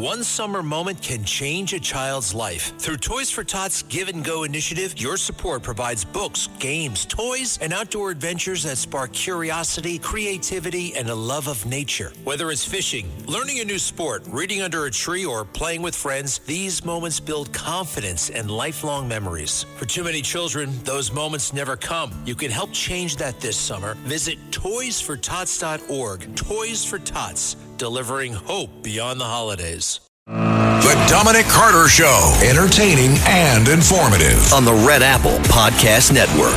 One summer moment can change a child's life. Through Toys for Tots Give and Go initiative, your support provides books, games, toys, and outdoor adventures that spark curiosity, creativity, and a love of nature. Whether it's fishing, learning a new sport, reading under a tree, or playing with friends, these moments build confidence and lifelong memories. For too many children, those moments never come. You can help change that this summer. Visit toysfortots.org. Toys for Tots, delivering hope beyond the holidays. The Dominic Carter Show, entertaining and informative on the Red Apple Podcast Network.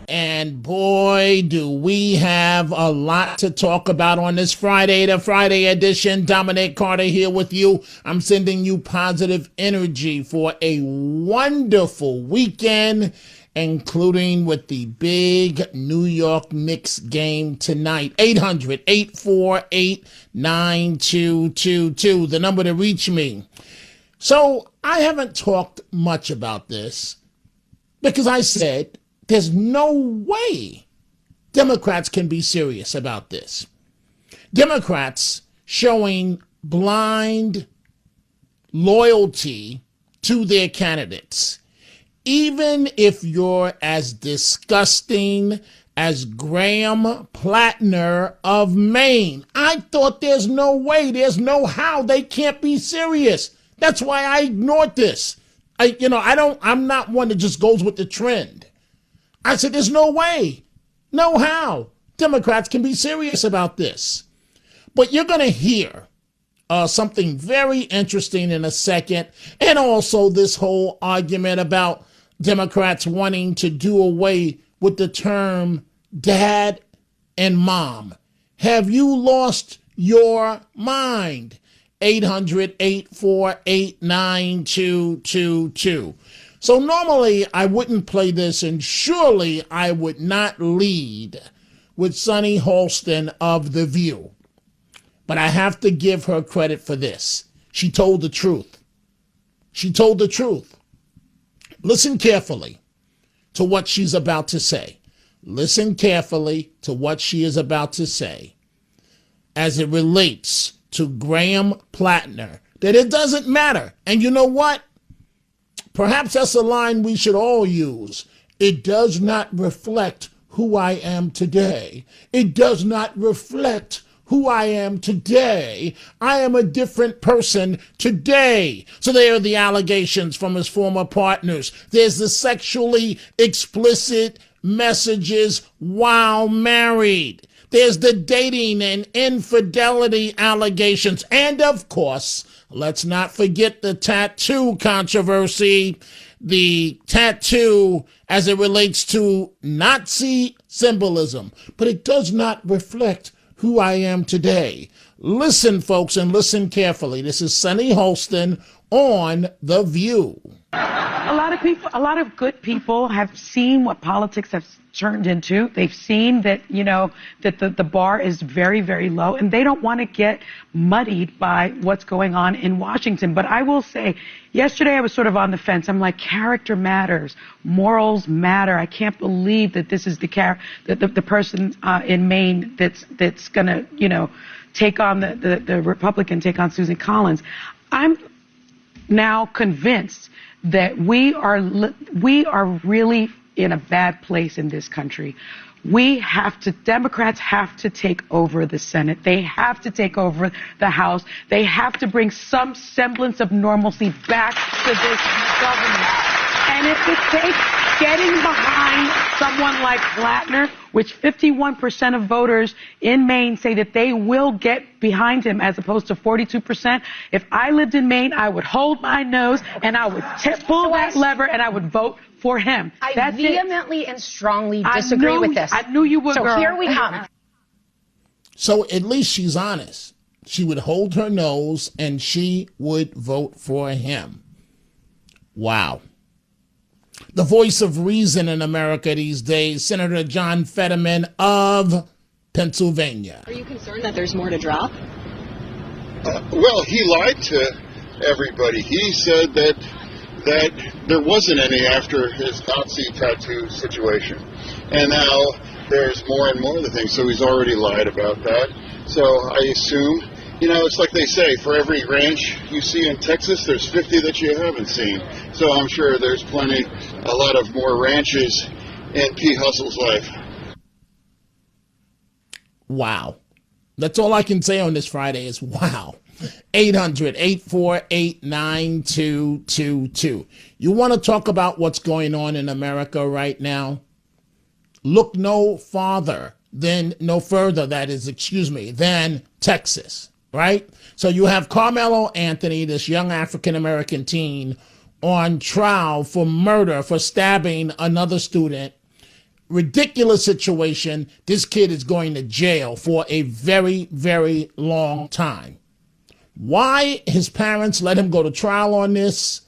And boy, do we have a lot to talk about on this Friday, the Friday edition. Dominic Carter here with you. I'm sending you positive energy for a wonderful weekend, including with the big New York Knicks game tonight. 800-848-9222, the number to reach me. So I haven't talked much about this because I said there's no way Democrats can be serious about this. Democrats showing blind loyalty to their candidates. Even if you're as disgusting as Graham Plattner of Maine, I thought there's no way, there's no how they can't be serious. That's why I ignored this. I'm not one that just goes with the trend. I said, there's no way, no how Democrats can be serious about this. But you're going to hear something very interesting in a second, and also this whole argument about Democrats wanting to do away with the term dad and mom. Have you lost your mind? 800-848-9222. So normally I wouldn't play this, and surely I would not lead with Sunny Holston of The View. But I have to give her credit for this. She told the truth. She told the truth. Listen carefully to what she's about to say. Listen carefully to what she is about to say as it relates to Graham Plattner, that it doesn't matter. And you know what? Perhaps that's a line we should all use. It does not reflect who I am today. It does not reflect who I am today. I am a different person today. So there are the allegations from his former partners. There's the sexually explicit messages while married. There's the dating and infidelity allegations. And of course, let's not forget the tattoo controversy. The tattoo as it relates to Nazi symbolism. But it does not reflect who I am today. Listen, folks, and listen carefully. This is Sunny Holston on The View. A lot of good people have seen what politics has turned into. They've seen that, that the bar is very, very low, and they don't want to get muddied by what's going on in Washington. But I will say, yesterday I was sort of on the fence. I'm like, character matters. Morals matter. I can't believe that this is the person in Maine that's going to, take on the Republican, take on Susan Collins. I'm now convinced that we are really in a bad place in this country. Democrats have to take over the Senate. They have to take over the House. They have to bring some semblance of normalcy back to this government. And if it takes getting behind someone like Plattner, which 51% of voters in Maine say that they will get behind him as opposed to 42%. If I lived in Maine, I would hold my nose and I would pull that lever and I would vote for him. I vehemently and strongly disagree with this. I knew you would, So girl. Here we come. So at least she's honest. She would hold her nose and she would vote for him. Wow. The voice of reason in America these days, Senator John Fetterman of Pennsylvania. Are you concerned that there's more to drop? Well, he lied to everybody. He said that there wasn't any after his Nazi tattoo situation. And now there's more and more of the things. So he's already lied about that. So I assume You know, it's like they say, for every ranch you see in Texas, there's 50 that you haven't seen. So I'm sure there's a lot of more ranches in P. Hustle's life. Wow. That's all I can say on this Friday is wow. 800-848-9222. You want to talk about what's going on in America right now? Look no further than Texas, right? So you have Carmelo Anthony, this young African-American teen, on trial for murder, for stabbing another student. Ridiculous situation. This kid is going to jail for a very, very long time. Why his parents let him go to trial on this,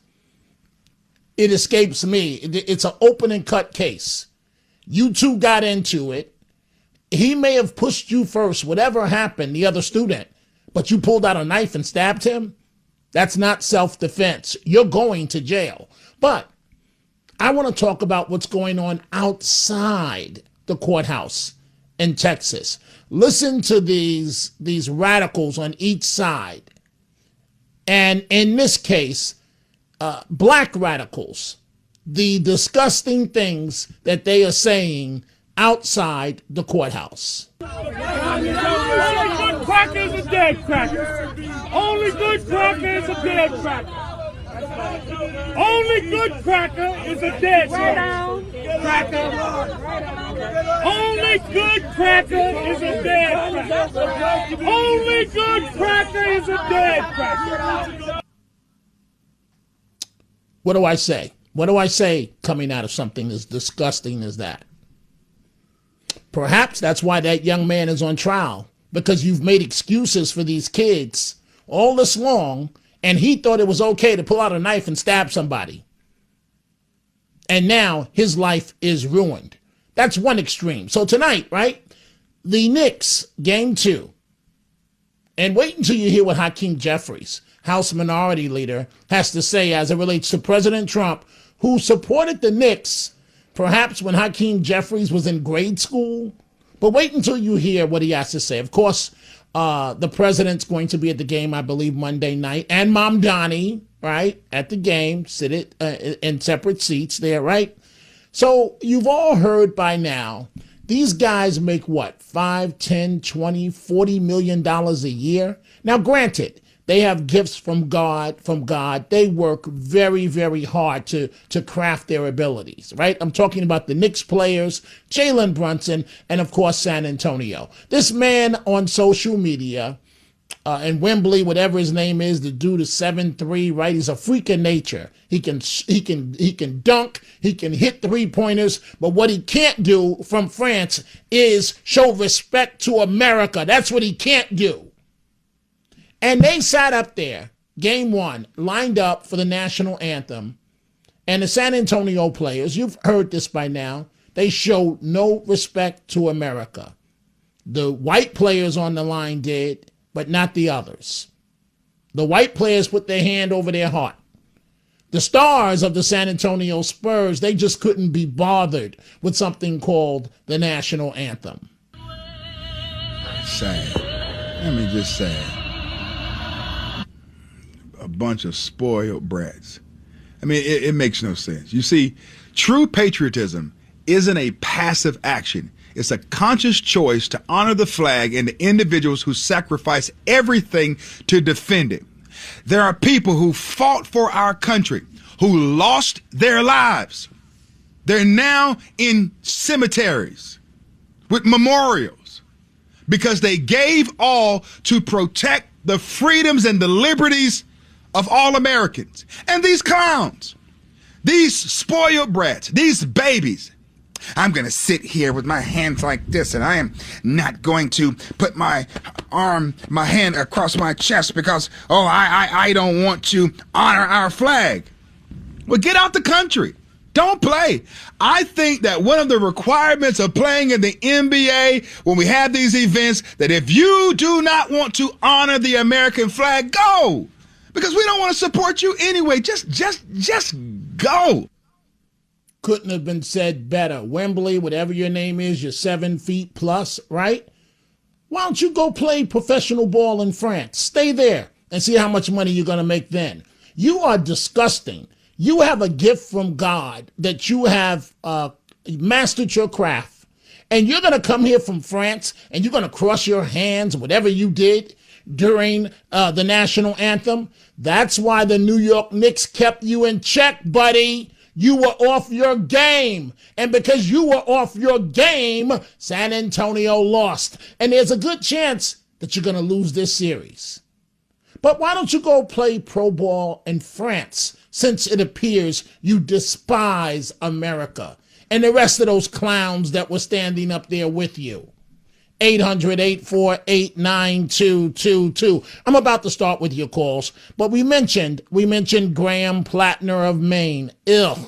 it escapes me. It's an open and cut case. You two got into it. He may have pushed you first, whatever happened, the other student, but you pulled out a knife and stabbed him? That's not self-defense. You're going to jail. But I want to talk about what's going on outside the courthouse in Texas. Listen to these radicals on each side. And in this case, black radicals, the disgusting things that they are saying outside the courthouse. Only good cracker is a dead cracker. Only good cracker is a dead cracker. Only good cracker is a dead cracker. Only good cracker is a dead cracker. Only good cracker is a dead cracker. What do I say? What do I say coming out of something as disgusting as that? Perhaps that's why that young man is on trial, because you've made excuses for these kids all this long, and he thought it was okay to pull out a knife and stab somebody. And now his life is ruined. That's one extreme. So tonight, right, the Knicks, game 2. And wait until you hear what Hakeem Jeffries, House Minority Leader, has to say as it relates to President Trump, who supported the Knicks perhaps when Hakeem Jeffries was in grade school. But wait until you hear what he has to say. Of course, the president's going to be at the game, I believe, Monday night. And Mom Donnie, right, at the game, sit in separate seats there, right? So you've all heard by now, these guys make what, $5, $10, $20, $40 million a year? Now, granted, they have gifts from God. They work very, very hard to craft their abilities, right? I'm talking about the Knicks players, Jalen Brunson, and of course, San Antonio. This man on social media, and Wembley, whatever his name is, the dude is 7'3", right? He's a freak of nature. He can dunk, he can hit 3-pointers, but what he can't do from France is show respect to America. That's what he can't do. And they sat up there, game 1, lined up for the national anthem. And the San Antonio players, you've heard this by now, they showed no respect to America. The white players on the line did, but not the others. The white players put their hand over their heart. The stars of the San Antonio Spurs, they just couldn't be bothered with something called the national anthem. Sad. Let me just say, a bunch of spoiled brats. I mean, it makes no sense. You see, true patriotism isn't a passive action. It's a conscious choice to honor the flag and the individuals who sacrifice everything to defend it. There are people who fought for our country, who lost their lives. They're now in cemeteries with memorials because they gave all to protect the freedoms and the liberties of all Americans. And these clowns, these spoiled brats, these babies, I'm going to sit here with my hands like this, and I am not going to put my hand across my chest because, I don't want to honor our flag. Well, get out the country. Don't play. I think that one of the requirements of playing in the NBA when we have these events, that if you do not want to honor the American flag, go. Because we don't want to support you anyway. Just go. Couldn't have been said better. Wembley, whatever your name is, you're 7 feet plus, right? Why don't you go play professional ball in France? Stay there and see how much money you're going to make then. You are disgusting. You have a gift from God that you have mastered your craft. And you're going to come here from France and you're going to cross your hands, whatever you did during the national anthem. That's why the New York Knicks kept you in check, buddy. You were off your game. And because you were off your game, San Antonio lost. And there's a good chance that you're going to lose this series. But why don't you go play pro ball in France, since it appears you despise America and the rest of those clowns that were standing up there with you? 800-848-9222. I'm about to start with your calls, but we mentioned Graham Plattner of Maine. Ugh.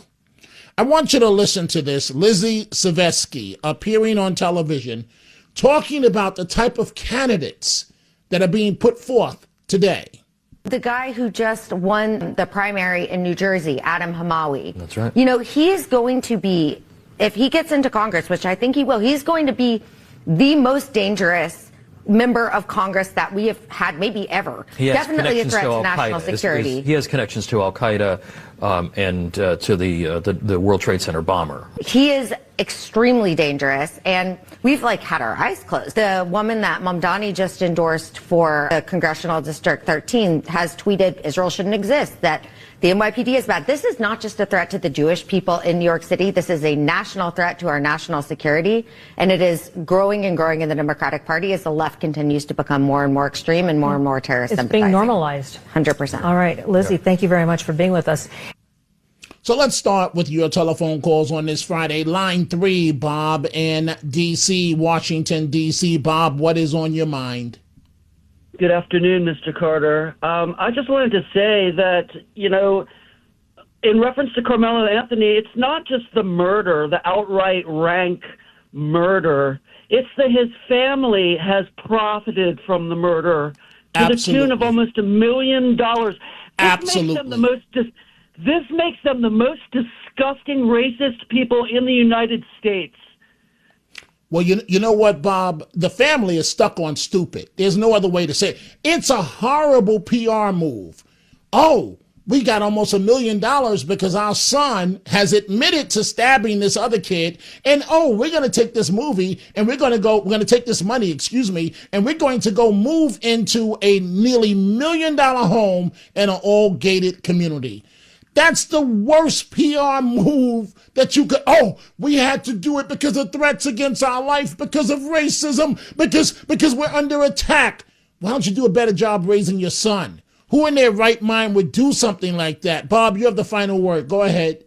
I want you to listen to this. Lizzie Savetsky appearing on television talking about the type of candidates that are being put forth today. The guy who just won the primary in New Jersey, Adam Hamawi. That's right. You know, he is going to be, if he gets into Congress, which I think he will, he's going to be the most dangerous member of Congress that we have had maybe ever. He has definitely a threat to Al-Qaeda. national security. He has connections to Al-Qaeda and to the World Trade Center bomber. He is extremely dangerous, and we've had our eyes closed. The woman that Mamdani just endorsed for Congressional District 13 has tweeted Israel shouldn't exist, that the NYPD is bad. This is not just a threat to the Jewish people in New York City. This is a national threat to our national security, and it is growing and growing in the Democratic Party as the left continues to become more and more extreme and more terrorist sympathizing. It's being normalized. 100%. All right, Lizzie, thank you very much for being with us. So let's start with your telephone calls on this Friday. Line 3, Bob in D.C., Washington, D.C. Bob, what is on your mind? Good afternoon, Mr. Carter. I just wanted to say that, in reference to Carmelo Anthony, it's not just the murder, the outright rank murder. It's that his family has profited from the murder to the tune of almost $1 million. Absolutely. This makes them the most disgusting racist people in the United States. Well, you know what, Bob? The family is stuck on stupid. There's no other way to say it. It's a horrible PR move. Oh, we got almost $1 million because our son has admitted to stabbing this other kid. And we're going to take this movie and we're going to take this money, and we're going to go move into a nearly $1 million home in an all gated community. That's the worst PR move that you could. We had to do it because of threats against our life, because of racism, because we're under attack. Why don't you do a better job raising your son? Who in their right mind would do something like that? Bob, you have the final word. Go ahead.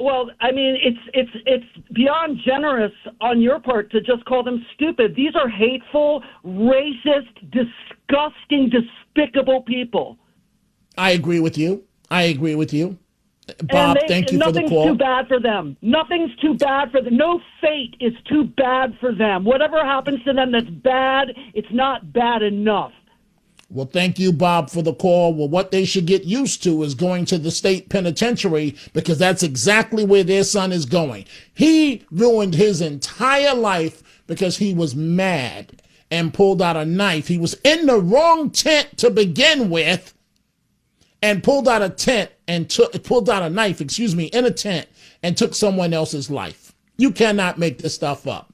Well, I mean, it's beyond generous on your part to just call them stupid. These are hateful, racist, disgusting, despicable people. I agree with you. Bob, thank you for the call. Nothing's too bad for them. Nothing's too bad for them. No fate is too bad for them. Whatever happens to them that's bad, it's not bad enough. Well, thank you, Bob, for the call. Well, what they should get used to is going to the state penitentiary, because that's exactly where their son is going. He ruined his entire life because he was mad and pulled out a knife. He was in the wrong tent to begin with, and pulled out a knife in a tent and took someone else's life. You cannot make this stuff up.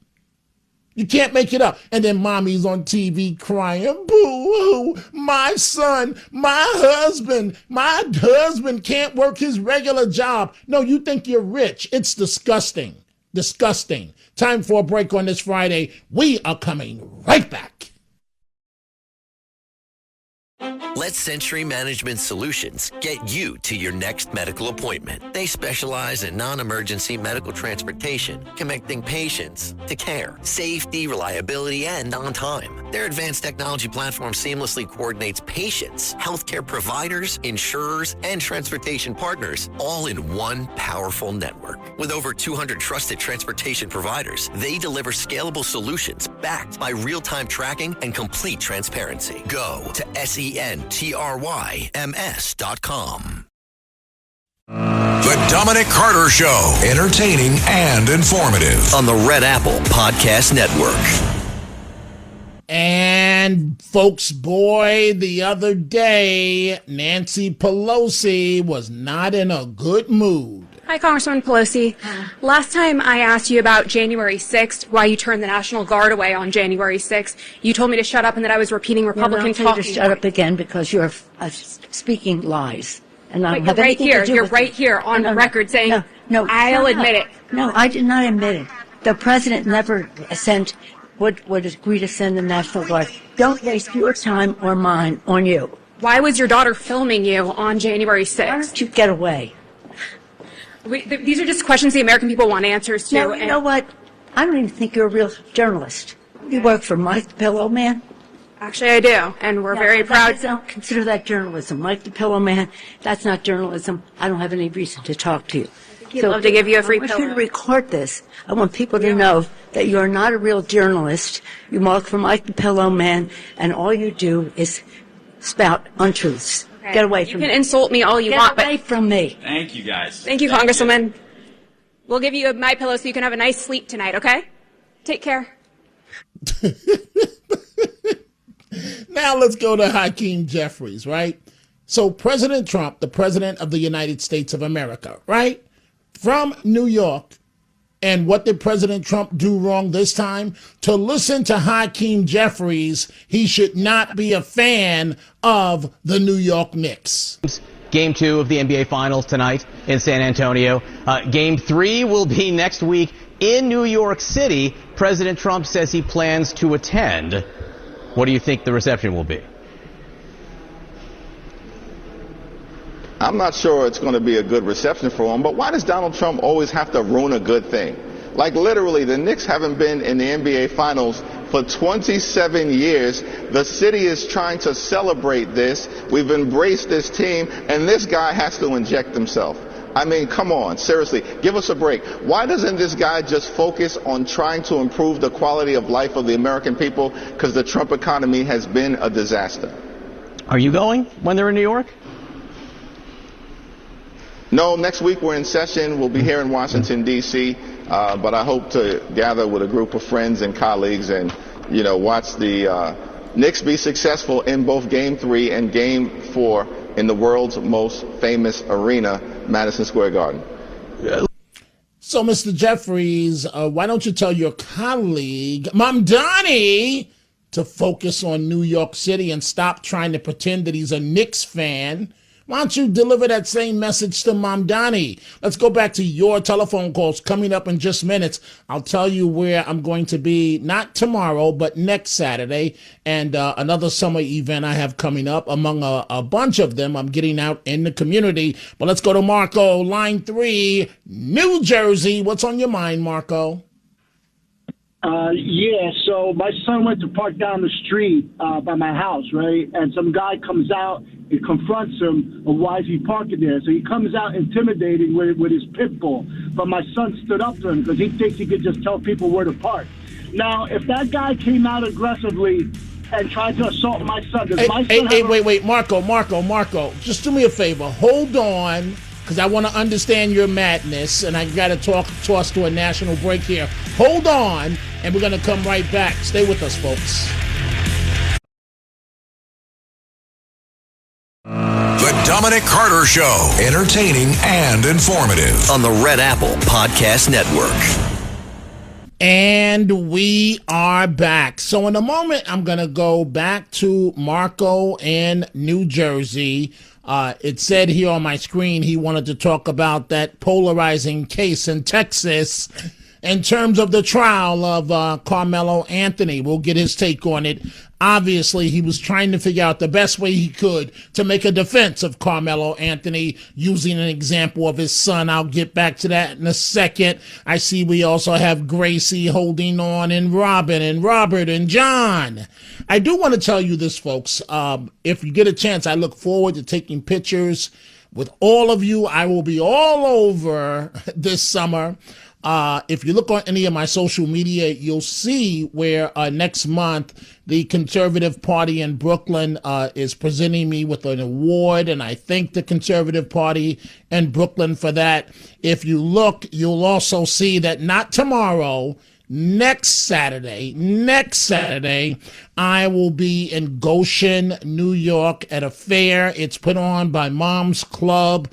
You can't make it up. And then mommy's on TV crying, boo-hoo, my son, my husband can't work his regular job. No, you think you're rich. It's disgusting. Disgusting. Time for a break on this Friday. We are coming right back. Let Century Management Solutions get you to your next medical appointment. They specialize in non-emergency medical transportation, connecting patients to care, safety, reliability, and on time. Their advanced technology platform seamlessly coordinates patients, healthcare providers, insurers, and transportation partners all in one powerful network. With over 200 trusted transportation providers, they deliver scalable solutions backed by real-time tracking and complete transparency. Go to SENTRYMS.com. The Dominic Carter Show. Entertaining and informative. On the Red Apple Podcast Network. And folks, boy, the other day, Nancy Pelosi was not in a good mood. Hi, Congresswoman Pelosi. Last time I asked you about January 6th, why you turned the National Guard away on January 6th, you told me to shut up and that I was repeating Republican talking points. Shut up again because you're speaking lies. And I don't have right anything here. to do You're with right it. here on the record saying, no, I'll shut up. admit it. No, I did not admit it. The president never would agree to send the National Guard. Don't waste your time or mine on you. Why was your daughter filming you on January 6th? Why don't you get away? These are just questions the American people want answers to. No, you know what? I don't even think you're a real journalist. You work for Mike the Pillow Man? Actually, I do, and we're very proud. I don't consider that journalism. Mike the Pillow Man, that's not journalism. I don't have any reason to talk to you. He'd love to give you a free pillow. I pillow. want you to record this. I want people to know that you're not a real journalist. You work for Mike the Pillow Man, and all you do is spout untruths. Okay. Get away from me. You can insult me all you want, Get away from me. Thank you, guys. Thank you, Congresswoman. We'll give you my pillow so you can have a nice sleep tonight, okay? Take care. Now let's go to Hakeem Jeffries, right? So President Trump, the president of the United States of America, right? From New York. And what did President Trump do wrong this time? To listen to Hakeem Jeffries, he should not be a fan of the New York Knicks. Game 2 of the NBA Finals tonight in San Antonio. Game 3 will be next week in New York City. President Trump says he plans to attend. What do you think the reception will be? I'm not sure it's going to be a good reception for him, but why does Donald Trump always have to ruin a good thing? Like literally, the Knicks haven't been in the NBA Finals for 27 years. The city is trying to celebrate this. We've embraced this team, and this guy has to inject himself. I mean, come on, seriously, give us a break. Why doesn't this guy just focus on trying to improve the quality of life of the American people? Because the Trump economy has been a disaster. Are you going when they're in New York? No, next week we're in session. We'll be here in Washington, D.C., but I hope to gather with a group of friends and colleagues and, watch the Knicks be successful in both Game 3 and Game 4 in the world's most famous arena, Madison Square Garden. So, Mr. Jeffries, why don't you tell your colleague, Mamdani, to focus on New York City and stop trying to pretend that he's a Knicks fan? Why don't you deliver that same message to Mamdani? Let's go back to your telephone calls coming up in just minutes. I'll tell you where I'm going to be, not tomorrow, but next Saturday, and another summer event I have coming up. Among a bunch of them, I'm getting out in the community. But let's go to Marco, line 3, New Jersey. What's on your mind, Marco? Yeah, so my son went to park down the street by my house, right? And some guy comes out and confronts him of why is he parking there. So he comes out intimidating with his pit bull. But my son stood up to him because he thinks he could just tell people where to park. Now, if that guy came out aggressively and tried to assault my son, does my son wait, Marco, just do me a favor. Hold on, because I want to understand your madness, and I got to toss to a national break here. Hold on, and we're going to come right back. Stay with us, folks. The Dominic Carter Show. Entertaining and informative. On the Red Apple Podcast Network. And we are back. So in a moment, I'm going to go back to Marco in New Jersey. It said here on my screen he wanted to talk about that polarizing case in Texas in terms of the trial of Carmelo Anthony. We'll get his take on it. Obviously, he was trying to figure out the best way he could to make a defense of Carmelo Anthony using an example of his son. I'll get back to that in a second. I see we also have Gracie holding on, and Robin and Robert and John. I do want to tell you this, folks. If you get a chance, I look forward to taking pictures with all of you. I will be all over this summer. If you look on any of my social media, you'll see where next month the Conservative Party in Brooklyn is presenting me with an award, and I thank the Conservative Party in Brooklyn for that. If you look, you'll also see that not tomorrow, next Saturday, I will be in Goshen, New York at a fair. It's put on by Mom's Club,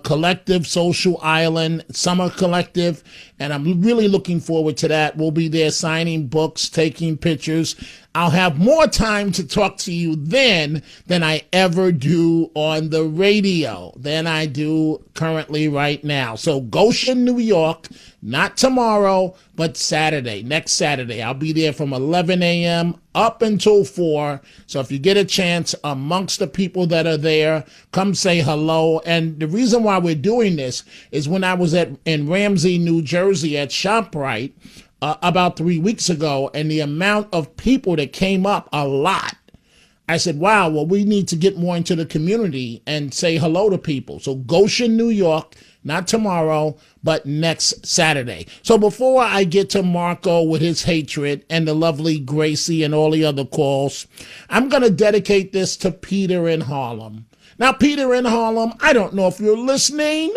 Collective, Social Island, Summer Collective, and I'm really looking forward to that. We'll be there signing books, taking pictures. I'll have more time to talk to you then than I ever do on the radio, than I do currently right now. So Goshen, New York, not tomorrow, but Saturday, next Saturday. I'll be there from 11 a.m. up until 4. So if you get a chance amongst the people that are there, come say hello. And the reason why we're doing this is when I was in Ramsey, New Jersey at ShopRite, about 3 weeks ago, and the amount of people that came up, a lot. I said, wow, well, we need to get more into the community and say hello to people. So Goshen, New York, not tomorrow, but next Saturday. So before I get to Marco with his hatred and the lovely Gracie and all the other calls, I'm going to dedicate this to Peter in Harlem. Now, Peter in Harlem, I don't know if you're listening,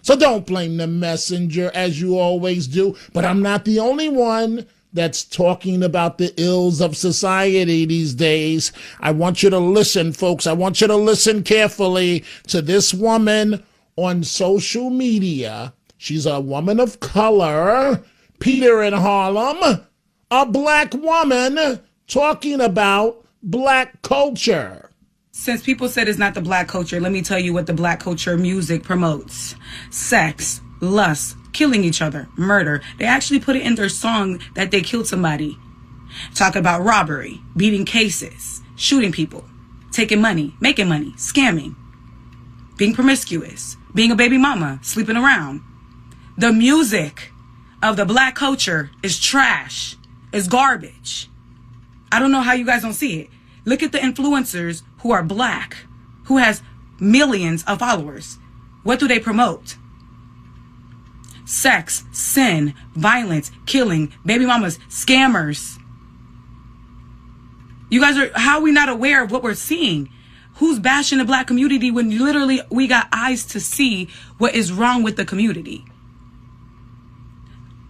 so don't blame the messenger as you always do, but I'm not the only one that's talking about the ills of society these days. I want you to listen, folks. I want you to listen carefully to this woman on social media. She's a woman of color, Peter in Harlem, a black woman talking about black culture. Since people said it's not the black culture, let me tell you what the black culture music promotes. Sex, lust, killing each other, murder. They actually put it in their song that they killed somebody. Talk about robbery, beating cases, shooting people, taking money, making money, scamming, being promiscuous, being a baby mama, sleeping around. The music of the black culture is trash, is garbage. I don't know how you guys don't see it. Look at the influencers who are black, who has millions of followers. What do they promote? Sex, sin, violence, killing, baby mamas, scammers. You guys how are we not aware of what we're seeing? Who's bashing the black community when literally we got eyes to see what is wrong with the community?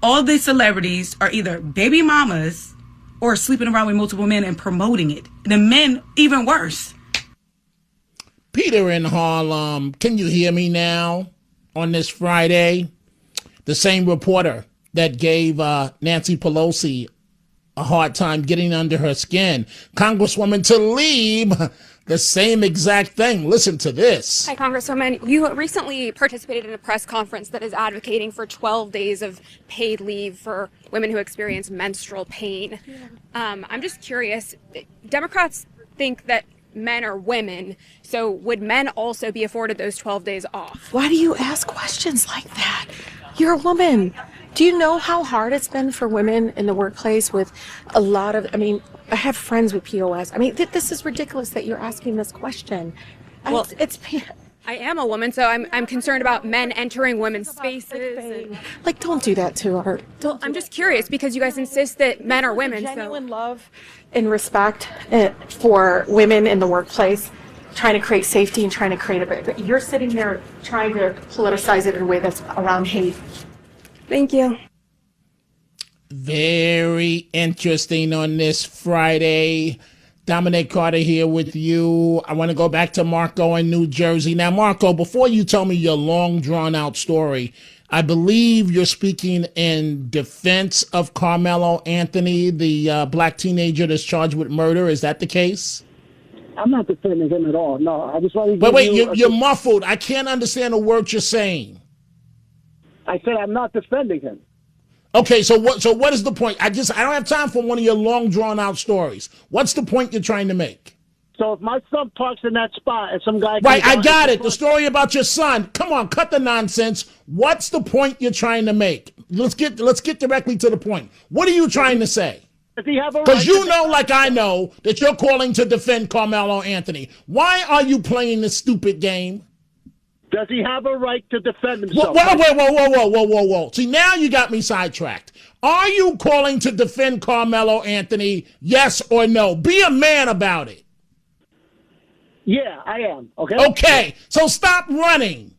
All these celebrities are either baby mamas or sleeping around with multiple men and promoting it. The men, even worse. Peter in Harlem, can you hear me now on this Friday? The same reporter that gave Nancy Pelosi a hard time getting under her skin, Congresswoman Tlaib, the same exact thing. Listen to this. Hi, Congresswoman. You recently participated in a press conference that is advocating for 12 days of paid leave for women who experience menstrual pain. I'm just curious, Democrats think that men are women, so would men also be afforded those 12 days off? Why do you ask questions like that? You're a woman. Do you know how hard it's been for women in the workplace with a lot of, I have friends with POS. This is ridiculous that you're asking this question. Well, I am a woman, so I'm concerned about men entering women's spaces. Don't do that to her. I'm just curious because you guys insist that men are women. Genuine love and respect for women in the workplace, trying to create safety and trying to create but you're sitting there trying to politicize it in a way that's around hate. Thank you. Very interesting on this Friday. Dominic Carter here with you. I want to go back to Marco in New Jersey. Now, Marco, before you tell me your long, drawn-out story, I believe you're speaking in defense of Carmelo Anthony, the black teenager that's charged with murder. Is that the case? I'm not defending him at all. No, I just want to. Wait, you're muffled. I can't understand a word you're saying. I said I'm not defending him. Okay, so what is the point? I don't have time for one of your long drawn out stories. What's the point you're trying to make? So if my son parks in that spot and some guy right, I got it. The story about your son. Come on, cut the nonsense. What's the point you're trying to make? Let's get directly to the point. What are you trying to say? Because you know, like I know, that you're calling to defend Carmelo Anthony. Why are you playing this stupid game? Does he have a right to defend himself? Whoa. See, now you got me sidetracked. Are you calling to defend Carmelo Anthony, yes or no? Be a man about it. Yeah, I am. Okay. Okay, so stop running.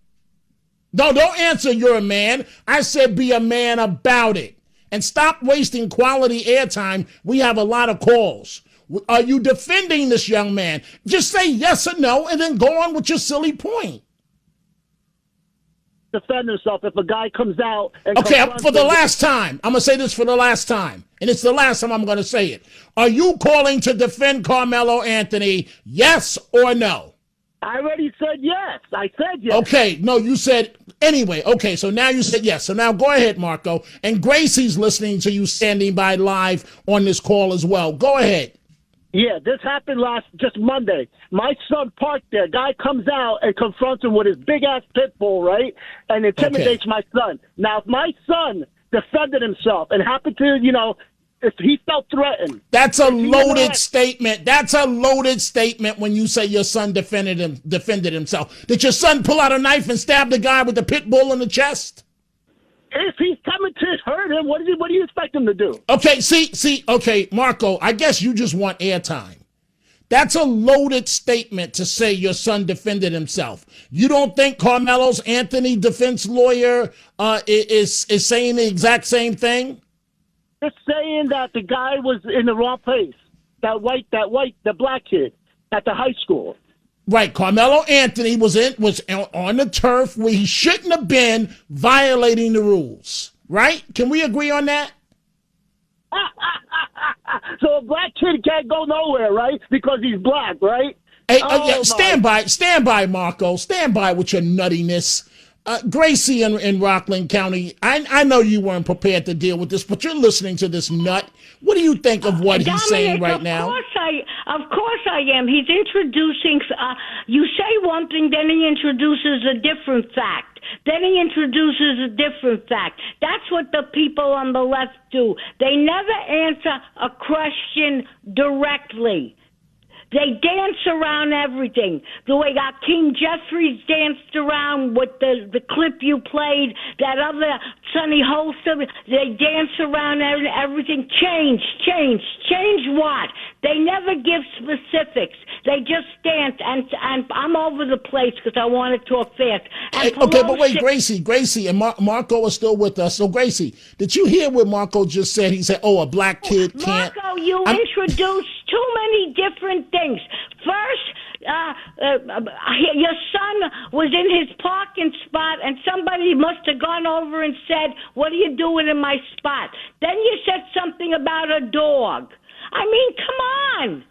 No, don't answer you're a man. I said be a man about it. and stop wasting quality airtime. We have a lot of calls. Are you defending this young man? Just say yes or no and then go on with your silly point. Defend himself if a guy comes out and okay, for the last time, I'm going to say this for the last time, and it's the last time I'm going to say it. Are you calling to defend Carmelo Anthony, yes or no? I already said yes. I said yes. Okay, no, you said anyway. Okay, so now you said yes. So now go ahead, Marco. And Gracie's listening to you standing by live on this call as well. Go ahead. Yeah, this happened just Monday. My son parked there. Guy comes out and confronts him with his big-ass pit bull, right? And intimidates my son. Now, if my son defended himself and happened to, if he felt threatened. That's a loaded statement. That's a loaded statement when you say your son defended himself. Did your son pull out a knife and stab the guy with the pit bull in the chest? If he's coming to hurt him, what do you expect him to do? Okay, okay, Marco, I guess you just want airtime. That's a loaded statement to say your son defended himself. You don't think Carmelo Anthony defense lawyer is saying the exact same thing? Just saying that the guy was in the wrong place. The black kid at the high school. Right, Carmelo Anthony was on the turf where he shouldn't have been, violating the rules. Right? Can we agree on that? So a black kid can't go nowhere, right? Because he's black, right? Hey, stand by, Marco. Stand by with your nuttiness. Gracie in Rockland County, I know you weren't prepared to deal with this, but you're listening to this nut. What do you think of what he's saying right now? Of course I am. He's introducing, you say one thing, then he introduces a different fact. Then he introduces a different fact. That's what the people on the left do. They never answer a question directly. They dance around everything. The way King Jeffries danced around with the clip you played, that other Sonny Holster, they dance around everything. Change what? They never give specifics. They just dance, and I'm over the place because I want to talk fast. Okay, but wait, Gracie, and Marco is still with us. So, Gracie, did you hear what Marco just said? He said, a black kid can't... Marco, you introduced too many different things. First, your son was in his parking spot, and somebody must have gone over and said, "What are you doing in my spot?" Then you said something about a dog. I mean, come on.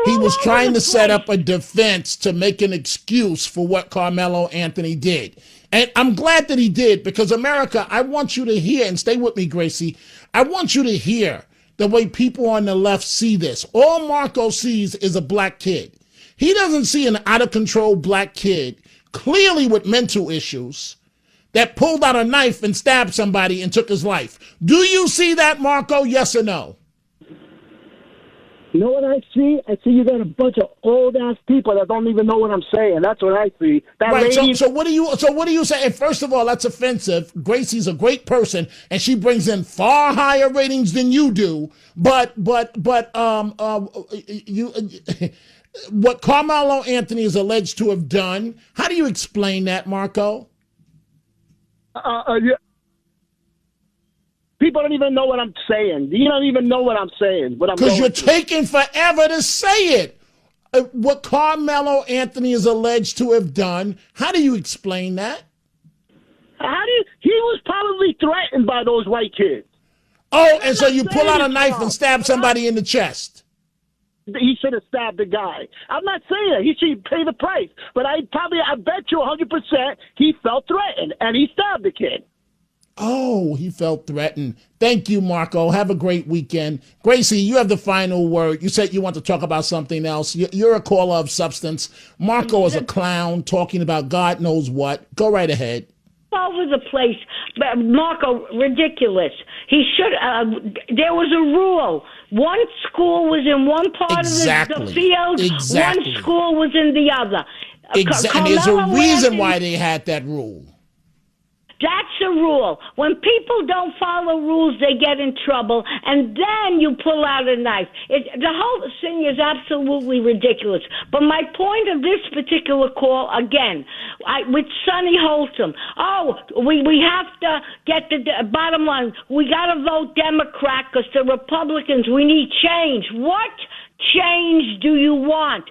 He was trying to set up a defense to make an excuse for what Carmelo Anthony did. And I'm glad that he did, because America, I want you to hear, and stay with me, Gracie, I want you to hear the way people on the left see this. All Marco sees is a black kid. He doesn't see an out-of-control black kid, clearly with mental issues, that pulled out a knife and stabbed somebody and took his life. Do you see that, Marco? Yes or no? You know what I see? I see you got a bunch of old-ass people that don't even know what I'm saying. That's what I see. So what do you say? And first of all, that's offensive. Gracie's a great person, and she brings in far higher ratings than you do. But what Carmelo Anthony is alleged to have done, how do you explain that, Marco? Yeah. People don't even know what I'm saying. You don't even know what I'm saying. Because you're taking forever to say it. What Carmelo Anthony is alleged to have done, how do you explain that? He was probably threatened by those white kids. Oh, and so you pull out a knife and stab somebody in the chest. He should have stabbed the guy. I'm not saying that. He should pay the price. But I bet you 100% he felt threatened, and he stabbed the kid. Oh, he felt threatened. Thank you, Marco. Have a great weekend. Gracie, you have the final word. You said you want to talk about something else. You're a caller of substance. Marco is a clown talking about God knows what. Go right ahead. Over the place. Marco, ridiculous. He should, there was a rule. One school was in one part of the field. Exactly. One school was in the other. And there's a reason why they had that rule. That's a rule. When people don't follow rules, they get in trouble, and then you pull out a knife. The whole thing is absolutely ridiculous. But my point of this particular call, again, with Sonny Holcomb, we have to get the bottom line. We got to vote Democrat because the Republicans, we need change. What change do you want?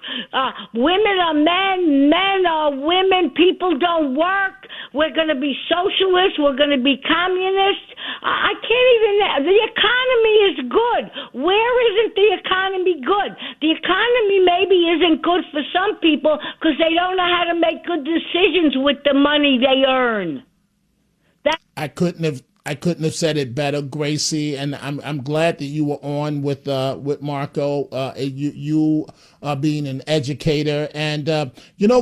Women are men, men are women, people don't work. We're going to be socialists, we're going to be communists. I can't even, the economy is good. Where isn't the economy good? The economy maybe isn't good for some people because they don't know how to make good decisions with the money they earn. I couldn't have said it better, Gracie, and I'm glad that you were on with Marco. You being an educator, and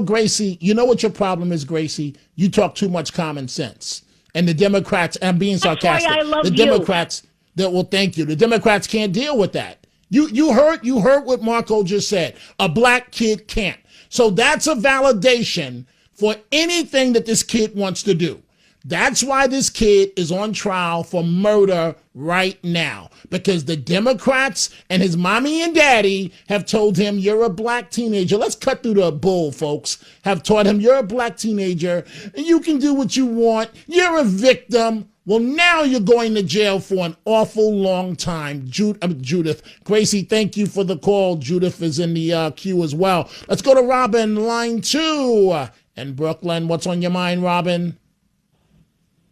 Gracie, you know what your problem is, Gracie? You talk too much common sense, and the Democrats. And I'm being sarcastic. That's why I love the you. Democrats. Thank you. The Democrats can't deal with that. You heard what Marco just said. A black kid can't. So that's a validation for anything that this kid wants to do. That's why this kid is on trial for murder right now, because the Democrats and his mommy and daddy have told him, you're a black teenager. Let's cut through the bull, folks. Have taught him, you're a black teenager and you can do what you want. You're a victim. Well, now you're going to jail for an awful long time. Judith. Gracie, thank you for the call. Judith is in the queue as well. Let's go to Robin, line 2. And Brooklyn, what's on your mind, Robin?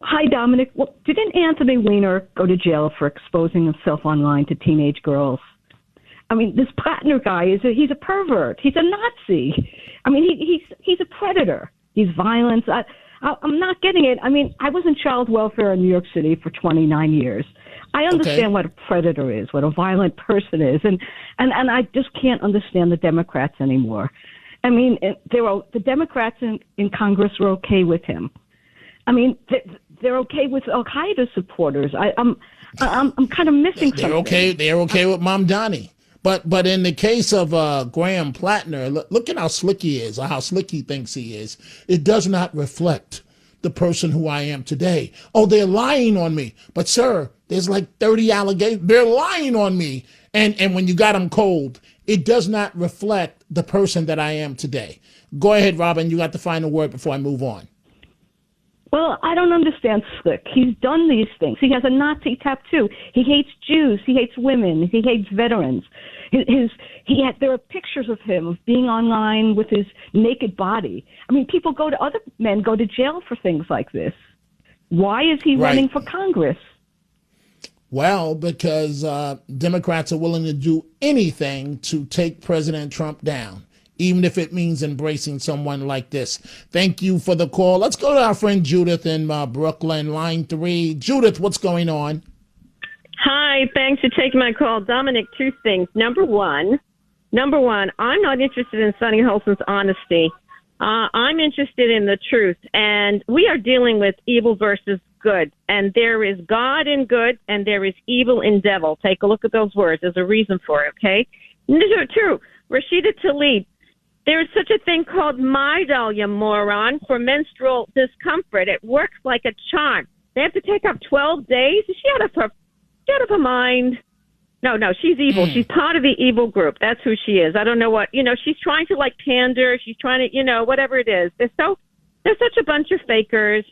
Hi, Dominic. Well, didn't Anthony Weiner go to jail for exposing himself online to teenage girls? I mean, this Plattner guy he's a pervert. He's a Nazi. I mean, he's a predator. He's violent. I'm not getting it. I mean, I was in child welfare in New York City for 29 years. I understand what a predator is, what a violent person is, and I just can't understand the Democrats anymore. I mean, the Democrats in Congress were okay with him. I mean, they're okay with Al Qaeda supporters. I'm kind of missing something. They're okay with Mamdani. But in the case of Graham Plattner, look at how slick he is, or how slick he thinks he is. It does not reflect the person who I am today. Oh, they're lying on me. But sir, there's like 30 allegations. They're lying on me. And when you got them cold, it does not reflect the person that I am today. Go ahead, Robin. You got the final word before I move on. Well, I don't understand Slick. He's done these things. He has a Nazi tattoo. He hates Jews. He hates women. He hates veterans. There are pictures of him being online with his naked body. I mean, other men go to jail for things like this. Why is he running for Congress? Well, because Democrats are willing to do anything to take President Trump down, even if it means embracing someone like this. Thank you for the call. Let's go to our friend Judith in Brooklyn, line 3. Judith, what's going on? Hi, thanks for taking my call. Dominic, 2 things. Number one, I'm not interested in Sonny Holson's honesty. I'm interested in the truth. And we are dealing with evil versus good. And there is God in good, and there is evil in devil. Take a look at those words. There's a reason for it, okay? Number 2, Rashida Tlaib. There is such a thing called Midol, you moron, for menstrual discomfort. It works like a charm. They have to take up 12 days. Is she out of her mind? No, she's evil. She's part of the evil group. That's who she is. I don't know what, she's trying to pander. She's trying to, whatever it is. They're such a bunch of fakers.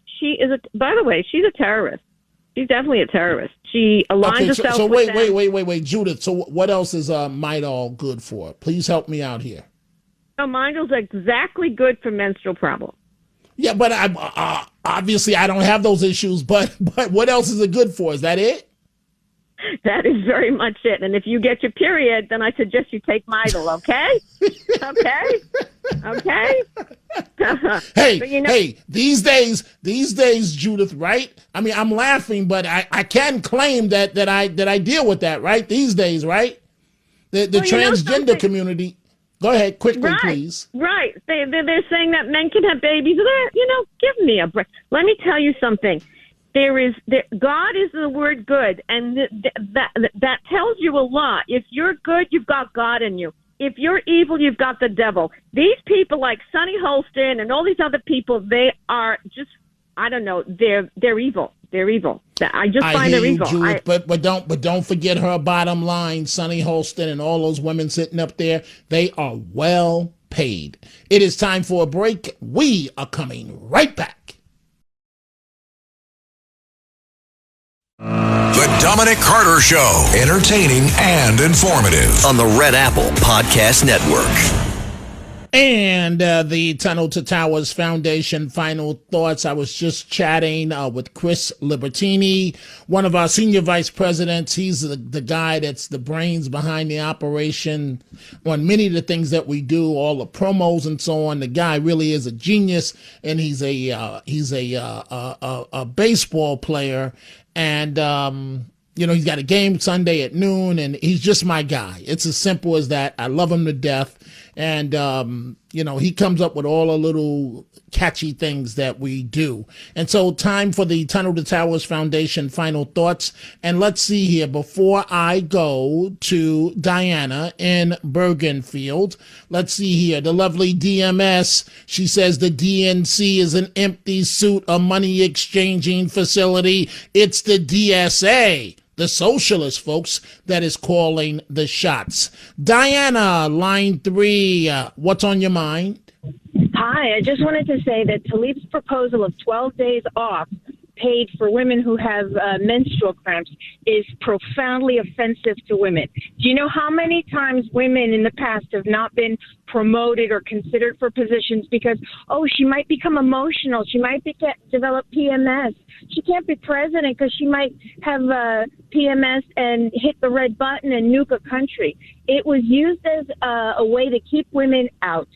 By the way, she's a terrorist. She's definitely a terrorist. She aligns herself with them. Wait, Judith. So what else is Midol good for? Please help me out here. No, Midol's exactly good for menstrual problems. Yeah, but obviously I don't have those issues. But what else is it good for? Is that it? That is very much it. And if you get your period, then I suggest you take Midol, okay? Okay? Hey, these days, Judith, right? I mean, I'm laughing, but I can claim that I deal with that, right? These days, right? The transgender community. Go ahead, quickly, please. Right. They're saying that men can have babies. Give me a break. Let me tell you something. God is the word good, and that tells you a lot. If you're good, you've got God in you. If you're evil, you've got the devil. These people like Sonny Holston and all these other people, they are just I don't know. They're evil. They're evil. I just find they're evil. Judith, but don't forget her bottom line. Sunny Holston and all those women sitting up there, they are well paid. It is time for a break. We are coming right back. The Dominic Carter Show, entertaining and informative on the Red Apple Podcast Network. And the Tunnel to Towers Foundation final thoughts. I was just chatting with Chris Libertini, one of our senior vice presidents. He's the guy that's the brains behind the operation on many of the things that we do, all the promos and so on. The guy really is a genius, and he's a baseball player. And he's got a game Sunday at noon, and he's just my guy. It's as simple as that. I love him to death. And, he comes up with all the little catchy things that we do. And so time for the Tunnel to Towers Foundation final thoughts. And let's see here, before I go to Diana in Bergenfield, let's see here, the lovely DMS. She says the DNC is an empty suit, a money exchanging facility. It's the DSA, the socialist folks, that is calling the shots. Diana, line 3, what's on your mind? Hi, I just wanted to say that Tlaib's proposal of 12 days off paid for women who have menstrual cramps is profoundly offensive to women. Do you know how many times women in the past have not been promoted or considered for positions because, she might become emotional, she might develop PMS. She can't be president because she might have PMS and hit the red button and nuke a country. It was used as a way to keep women out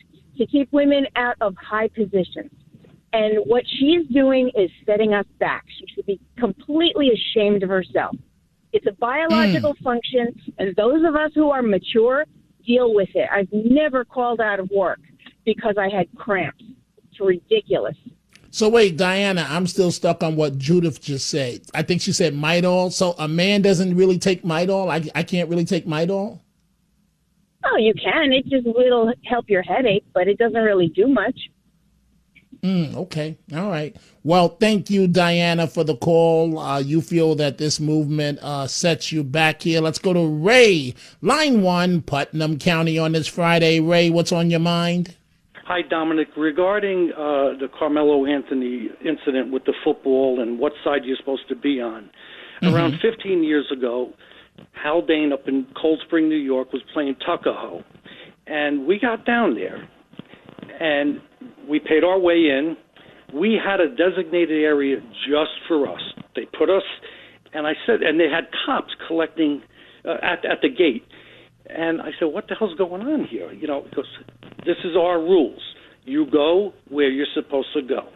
of high positions. And what she's doing is setting us back. She should be completely ashamed of herself. It's a biological function, and those of us who are mature deal with it. I've never called out of work because I had cramps. It's ridiculous. So wait, Diana, I'm still stuck on what Judith just said. I think she said Midol. So a man doesn't really take Midol? I can't really take Midol? Oh, you can. It just will help your headache, but it doesn't really do much. Okay. All right. Well, thank you, Diana, for the call. You feel that this movement sets you back here. Let's go to Ray, line 1, Putnam County on this Friday. Ray, what's on your mind? Hi, Dominic. Regarding the Carmelo Anthony incident with the football and what side you're supposed to be on, around 15 years ago, Haldane up in Cold Spring, New York, was playing Tuckahoe. And we got down there, and we paid our way in. We had a designated area just for us. They put us, and I said, and they had cops collecting at the gate. And I said, what the hell's going on here? Because this is our rules. You go where you're supposed to go.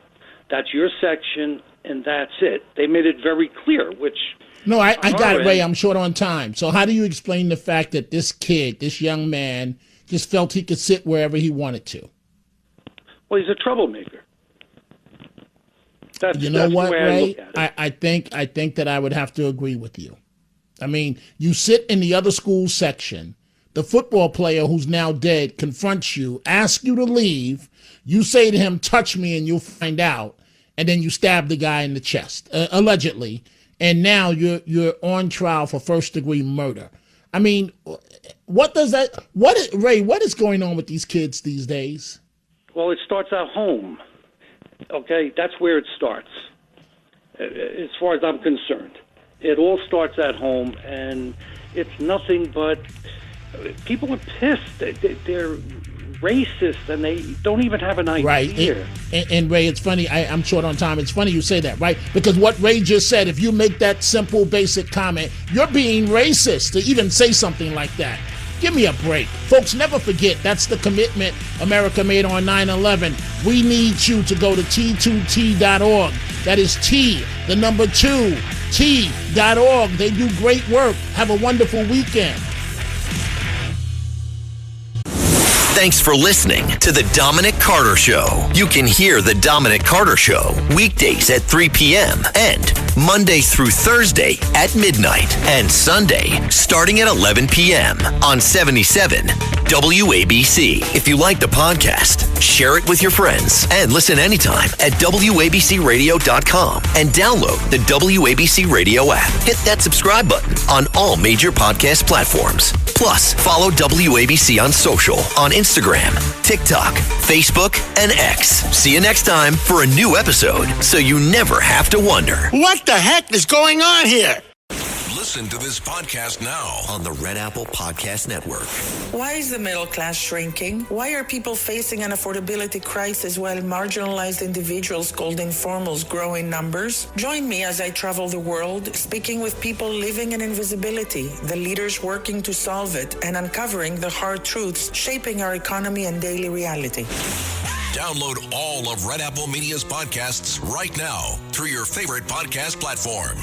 That's your section, and that's it. They made it very clear, which... No, I got it, Ray. I'm short on time. So how do you explain the fact that this kid, this young man, just felt he could sit wherever he wanted to? Well, he's a troublemaker. You know what, Ray? I think that I would have to agree with you. I mean, you sit in the other school section. The football player who's now dead confronts you, asks you to leave. You say to him, touch me and you'll find out. And then you stab the guy in the chest, allegedly. And now you're on trial for first-degree murder. I mean, Ray, what is going on with these kids these days? Well, it starts at home, okay? That's where it starts, as far as I'm concerned. It all starts at home, and it's nothing but people are pissed. They're racist, and they don't even have an idea. Right. And Ray, it's funny. I'm short on time. It's funny you say that, right? Because what Ray just said, if you make that simple, basic comment, you're being racist to even say something like that. Give me a break. Folks, never forget, that's the commitment America made on 9/11. We need you to go to T2T.org. That is T, the number 2, T.org. They do great work. Have a wonderful weekend. Thanks for listening to The Dominic Carter Show. You can hear The Dominic Carter Show weekdays at 3 p.m. and Monday through Thursday at midnight, and Sunday starting at 11 p.m. on 77 WABC. If you like the podcast, share it with your friends and listen anytime at WABCRadio.com and download the WABC Radio app. Hit that subscribe button on all major podcast platforms. Plus, follow WABC on social on Instagram, TikTok, Facebook, and X. See you next time for a new episode so you never have to wonder. What the heck is going on here? Listen to this podcast now On the Red Apple Podcast Network. Why is the middle class shrinking? Why are people facing an affordability crisis while marginalized individuals called informals grow in numbers? Join me as I travel the world, speaking with people living in invisibility, the leaders working to solve it, and uncovering the hard truths shaping our economy and daily reality. Download all of Red Apple Media's podcasts right now through your favorite podcast platform.